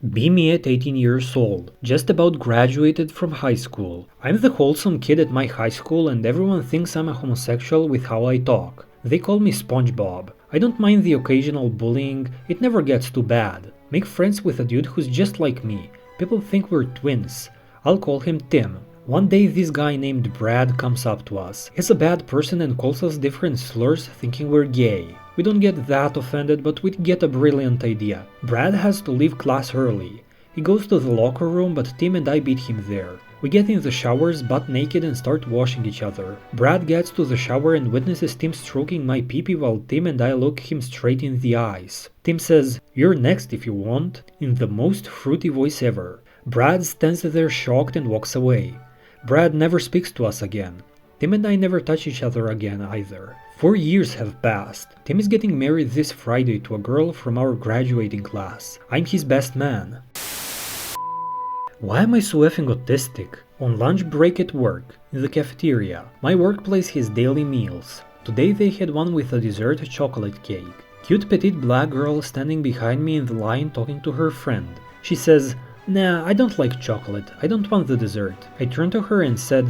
Be me at 18 years old, just about graduated from high school. I'm the wholesome kid at my high school and everyone thinks I'm a homosexual with how I talk. They call me SpongeBob. I don't mind the occasional bullying, it never gets too bad. Make friends with a dude who's just like me. People think we're twins. I'll call him Tim. One day this guy named Brad comes up to us. He's a bad person and calls us different slurs thinking we're gay. We don't get that offended, but we get a brilliant idea. Brad has to leave class early. He goes to the locker room, but Tim and I beat him there. We get in the showers butt naked and start washing each other. Brad gets to the shower and witnesses Tim stroking my pee-pee while Tim and I look him straight in the eyes. Tim says, "You're next if you want," in the most fruity voice ever. Brad stands there shocked and walks away. Brad never speaks to us again. Tim and I never touch each other again either. 4 years have passed. Tim is getting married this Friday to a girl from our graduating class. I'm his best man. Why am I so effing autistic? On lunch break at work, in the cafeteria. My workplace has daily meals. Today they had one with a dessert chocolate cake. Cute petite black girl standing behind me in the line talking to her friend. She says, "Nah, I don't like chocolate. I don't want the dessert." I turned to her and said,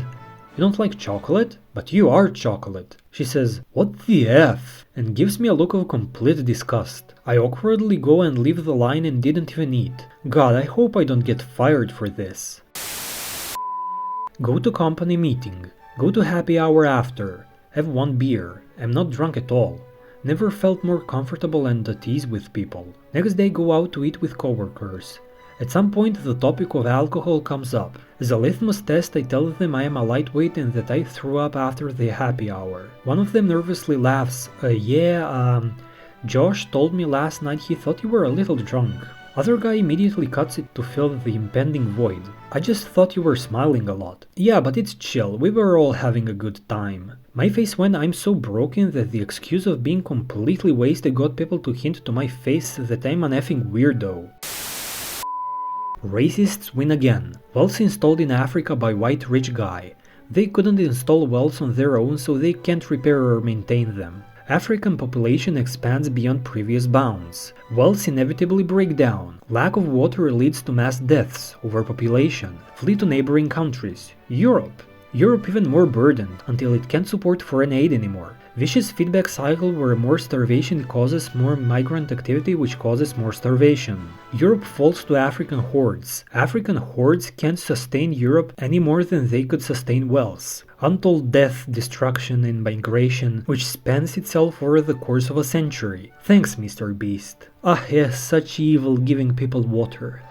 "You don't like chocolate? But you are chocolate." She says, "What the F?" and gives me a look of complete disgust. I awkwardly go and leave the line and didn't even eat. God, I hope I don't get fired for this. Go to company meeting. Go to happy hour after. Have one beer. I'm not drunk at all. Never felt more comfortable and at ease with people. Next day go out to eat with coworkers. At some point the topic of alcohol comes up. As a litmus test I tell them I am a lightweight and that I threw up after the happy hour. One of them nervously laughs, Josh told me last night he thought you were a little drunk. Other guy immediately cuts it to fill the impending void. I just thought you were smiling a lot. Yeah, but it's chill, we were all having a good time. My face when I'm so broken that the excuse of being completely wasted got people to hint to my face that I'm an effing weirdo. Racists win again. Wells installed in Africa by white rich guy. They couldn't install wells on their own, so they can't repair or maintain them. African population expands beyond previous bounds. Wells inevitably break down. Lack of water leads to mass deaths, overpopulation. Flee to neighboring countries. Europe even more burdened, until it can't support foreign aid anymore. Vicious feedback cycle where more starvation causes more migrant activity which causes more starvation. Europe falls to African hordes. African hordes can't sustain Europe any more than they could sustain Wells. Untold death, destruction and migration which spans itself over the course of a century. Thanks, Mr. Beast. Ah yes, such evil giving people water.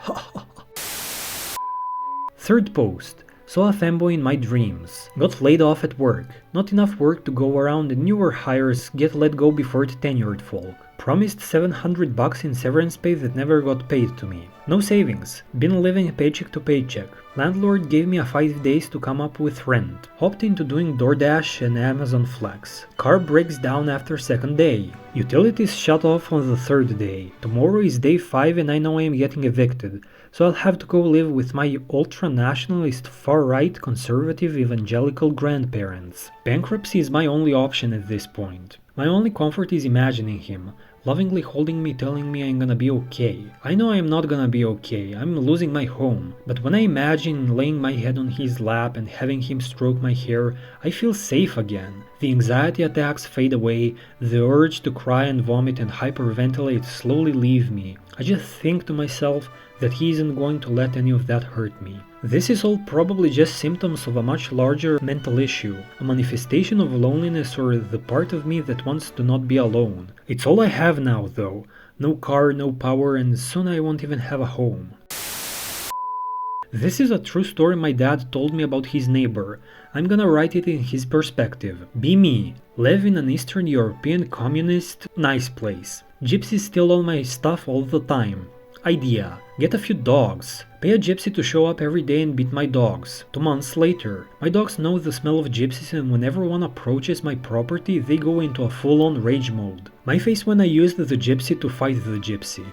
Third post. Saw a femboy in my dreams. Got laid off at work. Not enough work to go around and newer hires get let go before tenured folk. Promised $700 in severance pay that never got paid to me. No savings. Been living paycheck to paycheck. Landlord gave me a 5 days to come up with rent. Hopped into doing DoorDash and Amazon Flex. Car breaks down after second day. Utilities shut off on the third day. Tomorrow is day 5 and I know I am getting evicted. So I'll have to go live with my ultra-nationalist, far-right, conservative, evangelical grandparents. Bankruptcy is my only option at this point. My only comfort is imagining him, lovingly holding me, telling me I'm gonna be okay. I know I'm not gonna be okay, I'm losing my home, but when I imagine laying my head on his lap and having him stroke my hair, I feel safe again. The anxiety attacks fade away, the urge to cry and vomit and hyperventilate slowly leave me. I just think to myself that he isn't going to let any of that hurt me. This is all probably just symptoms of a much larger mental issue, a manifestation of loneliness or the part of me that wants to not be alone. It's all I have now though. No car, no power, and soon I won't even have a home. This is a true story my dad told me about his neighbor. I'm gonna write it in his perspective. Be me. Live in an Eastern European communist, nice place. Gypsies steal all my stuff all the time. Idea. Get a few dogs. Pay a gypsy to show up every day and beat my dogs. 2 months later. My dogs know the smell of gypsies and whenever one approaches my property, they go into a full-on rage mode. My face when I used the gypsy to fight the gypsy.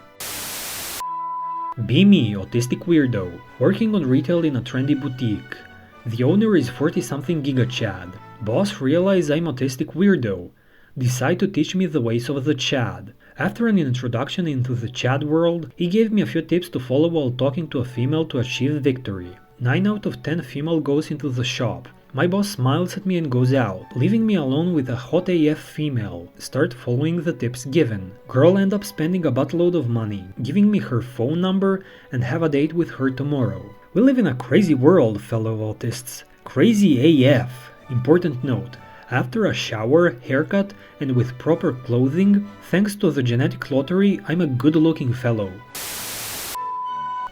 Be me, autistic weirdo. Working on retail in a trendy boutique. The owner is 40-something giga chad. Boss realize I'm autistic weirdo. Decide to teach me the ways of the chad. After an introduction into the chat world, he gave me a few tips to follow while talking to a female to achieve victory. 9 out of 10 female goes into the shop. My boss smiles at me and goes out, leaving me alone with a hot AF female. Start following the tips given. Girl end up spending a buttload of money, giving me her phone number and have a date with her tomorrow. We live in a crazy world, fellow autists. Crazy AF. Important note. After a shower, haircut, and with proper clothing, thanks to the genetic lottery, I'm a good-looking fellow.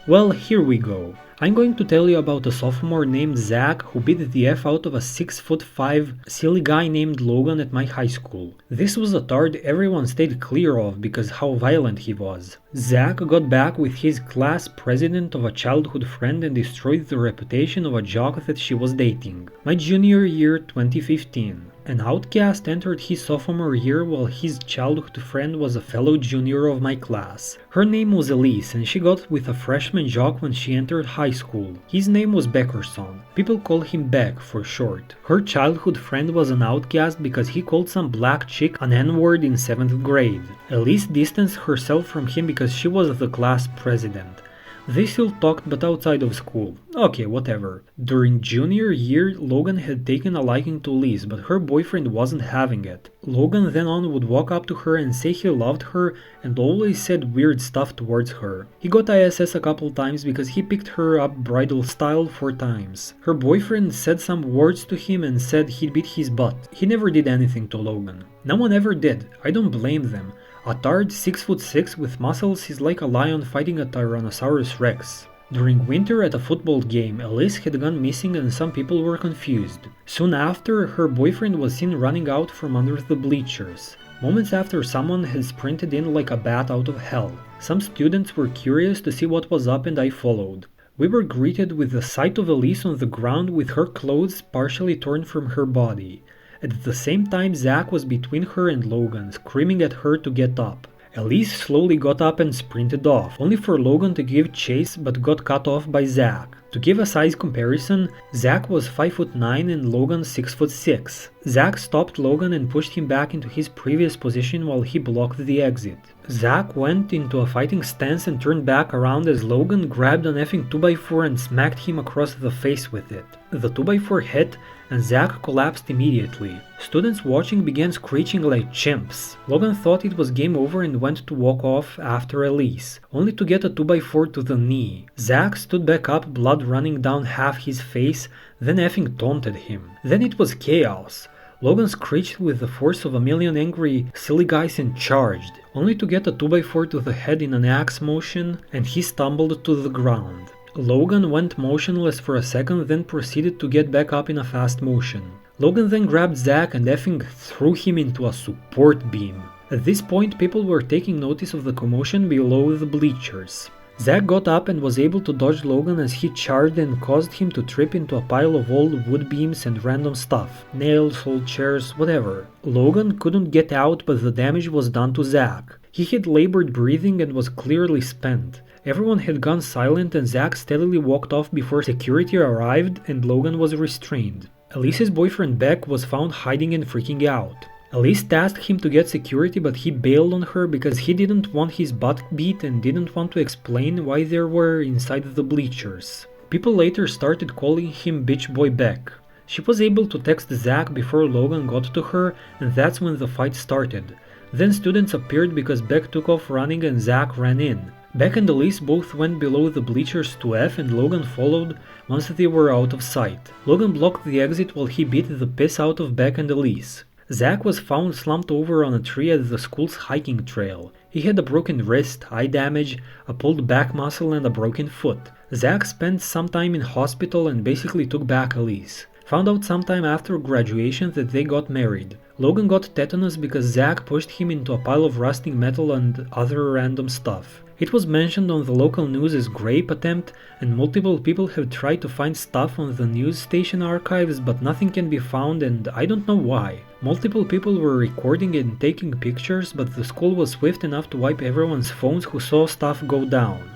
Well, here we go. I'm going to tell you about a sophomore named Zach who beat the F out of a 6'5" silly guy named Logan at my high school. This was a tard everyone stayed clear of because how violent he was. Zach got back with his class president of a childhood friend and destroyed the reputation of a jock that she was dating. My junior year 2015. An outcast entered his sophomore year while his childhood friend was a fellow junior of my class. Her name was Elise and she got with a freshman jock when she entered high school. His name was Beckerson. People call him Beck for short. Her childhood friend was an outcast because he called some black chick an N-word in 7th grade. Elise distanced herself from him because she was the class president. They still talked but outside of school. Okay, whatever. During junior year, Logan had taken a liking to Liz, but her boyfriend wasn't having it. Logan then on would walk up to her and say he loved her and always said weird stuff towards her. He got ISS a couple times because he picked her up bridal style 4 times. Her boyfriend said some words to him and said he'd beat his butt. He never did anything to Logan. No one ever did. I don't blame them. A tard 6'6" with muscles is like a lion fighting a Tyrannosaurus Rex. During winter at a football game, Elise had gone missing and some people were confused. Soon after, her boyfriend was seen running out from under the bleachers. Moments after, someone had sprinted in like a bat out of hell. Some students were curious to see what was up and I followed. We were greeted with the sight of Elise on the ground with her clothes partially torn from her body. At the same time, Zach was between her and Logan, screaming at her to get up. Elise slowly got up and sprinted off, only for Logan to give chase but got cut off by Zach. To give a size comparison, Zach was 5'9" and Logan 6'6". Zach stopped Logan and pushed him back into his previous position while he blocked the exit. Zach went into a fighting stance and turned back around as Logan grabbed an effing 2x4 and smacked him across the face with it. The 2x4 hit and Zach collapsed immediately. Students watching began screeching like chimps. Logan thought it was game over and went to walk off after Elise, only to get a 2x4 to the knee. Zach stood back up, blood running down half his face, then effing taunted him. Then it was chaos. Logan screeched with the force of a million angry, silly guys and charged, only to get a 2x4 to the head in an axe motion, and he stumbled to the ground. Logan went motionless for a second, then proceeded to get back up in a fast motion. Logan then grabbed Zach and effing threw him into a support beam. At this point, people were taking notice of the commotion below the bleachers. Zach got up and was able to dodge Logan as he charged and caused him to trip into a pile of old wood beams and random stuff. Nails, old chairs, whatever. Logan couldn't get out, but the damage was done to Zach. He had labored breathing and was clearly spent. Everyone had gone silent and Zach steadily walked off before security arrived and Logan was restrained. Elise's boyfriend Beck was found hiding and freaking out. Elise tasked him to get security but he bailed on her because he didn't want his butt beat and didn't want to explain why they were inside the bleachers. People later started calling him Bitch Boy Beck. She was able to text Zach before Logan got to her and that's when the fight started. Then students appeared because Beck took off running and Zach ran in. Beck and Elise both went below the bleachers to F and Logan followed once they were out of sight. Logan blocked the exit while he beat the piss out of Beck and Elise. Zach was found slumped over on a tree at the school's hiking trail. He had a broken wrist, eye damage, a pulled back muscle and a broken foot. Zach spent some time in hospital and basically took back Elise. Found out sometime after graduation that they got married. Logan got tetanus because Zach pushed him into a pile of rusting metal and other random stuff. It was mentioned on the local news as grape attempt and multiple people have tried to find stuff on the news station archives but nothing can be found and I don't know why. Multiple people were recording and taking pictures but the school was swift enough to wipe everyone's phones who saw stuff go down.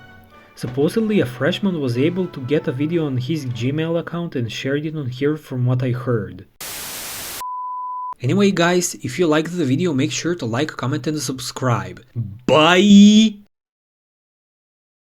Supposedly a freshman was able to get a video on his Gmail account and shared it on here from what I heard. Anyway guys, if you liked the video make sure to like, comment and subscribe. Bye!